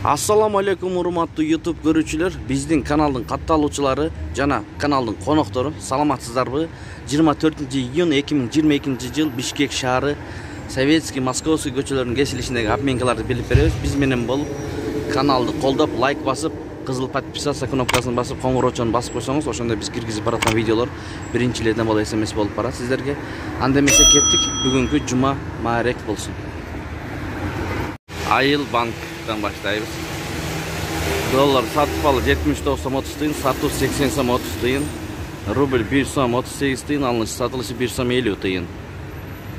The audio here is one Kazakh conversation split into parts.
Assalamu alaikum урматтуу YouTube көрүүчүлөр. Биздин каналдын катталуучулары жана каналдын коноктору саламатсыздарбы? 24-июнь 2022 жыл Бишкек шаары Советский, Московский көчөлөрүнүн кесилишиндеги обменкаларды билип беребиз. Биз менен болуп каналды колдоп, лайк басып, кызыл подписаться кнопкасын басып, коңгуроочону басып койсоңуз, ошондо биз киргизип бараткан видеолор биринчилерден болуп SMS болуп барат сиздерге. Анда эмесе кеттик. Бүгүнкү жума маарек болсун. Айыл банктан баштайбыз. Доллар сатып алуу 79 сом 30 тыйын, сатуу 80 сом 30 тыйын. Рубль 1 сом 38 тыйын, алыныш сатылышы 1 сом 50 тыйын.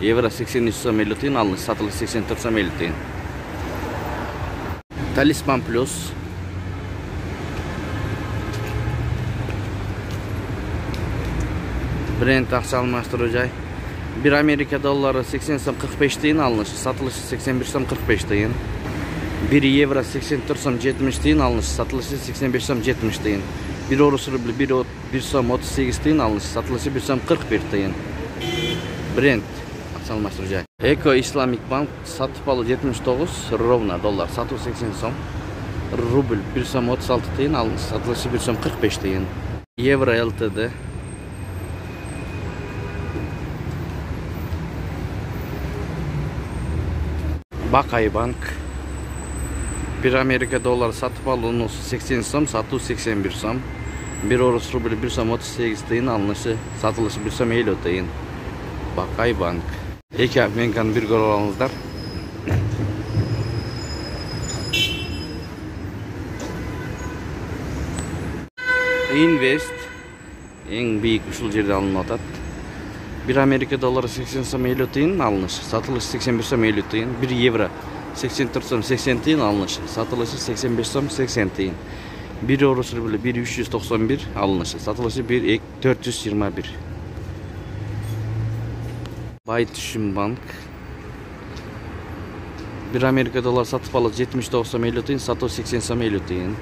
Евро 83 сом 50 тыйын, алыныш сатылышы 84 сом 50 тыйын. Талисман плюс. Бренд акча алмаштыруу жай. 1 Америка доллары 80 сом 45 тыйын, алыныш сатылышы 81 сом 45 тыйын. 1 евро 84 сом 70 тыйын, алыныш сатылышы 85 сом 70 тыйын. 1 орус рубль 1 сом 38 тыйын, алыныш сатылышы 1 сом 41 тыйын. Бренд акча алмаштыруу жай. Эко Исламик банк сатып алуу 79 ровно доллар, сатуу 80 сом. Рубль 1 сом 36 тыйын, алыныш сатылышы 1 сом 45 тыйын. Евро ЛТД Бакай банк 1 Америка доллары сатып алуунуз 80 сом, сатуу 81 сом. 1 орус рубль 1 сом 38 тыйын, алынышы сатылышы 1 сом 50 тыйын. Бакай банк. Эки обменканы бир көрүп алыңыздар. Инвест эң бийик ушул жерде алынып атат. 1 Америка доллары 80 сом 50 тыйын, алыныш сатылышы 81 сом 50 тыйын. 1 евро 84 сом 80 тыйын, алыныш сатылышы 85 сом 80 тыйын. 1 орус рубль 1 391, алыныш сатылышы 1 421. Байтүшүм банк 1 Америка доллары сатып алуу 79 сом 50 тыйын, сатуу 80 сом 50 тыйын.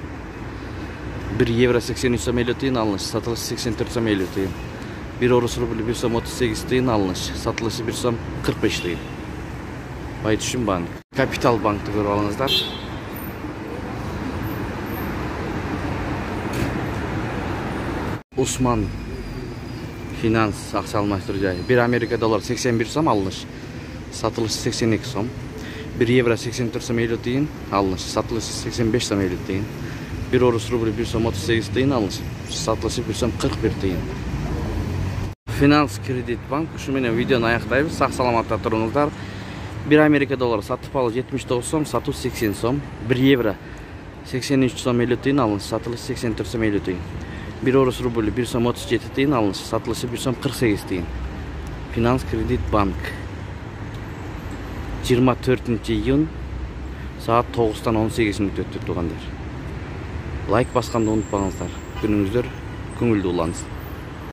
1 евро 83 сом 50 тыйын, алыныш сатылышы 84 сом 50 тыйын. 1 орус рубль 1 сом 38 тыйын, алыныш сатылышы 1 сом 45 тыйын. Байтүшүм банк. Капитал банкты көрүп алыңыздар. Усман финанс акча алмаштыруу жай. 1 Америка доллары 81 сом, алыныш сатылышы 82 сом. 1 евро 84 сом 50 тыйын, алыныш сатылышы 85 сом 50 тыйын. 1 орус рубль 1 сом 38 тыйын, алыныш сатылышы 1 сом 41 тыйын. Финанс кредит банк. Ушу менен видеону аяктайбыз. Сак саламатта туруңуздар. 1 Америка доллары сатып алуу 79 сом, сатуу 80 сом. 1 евро 83 сом 50 тыйын, алыныш сатылышы 84 сом 50 тыйын. 1 орус рубль 1 сом 37 тыйын, алыныш сатылышы 1 сом 48 тыйын. Финанс кредит банк. 24-июнь саат 9-тан 18 мүнөт өттү туугандар. Лайк басканды унутпаңыздар. Күнүңүздөр көңүлдүү улансын.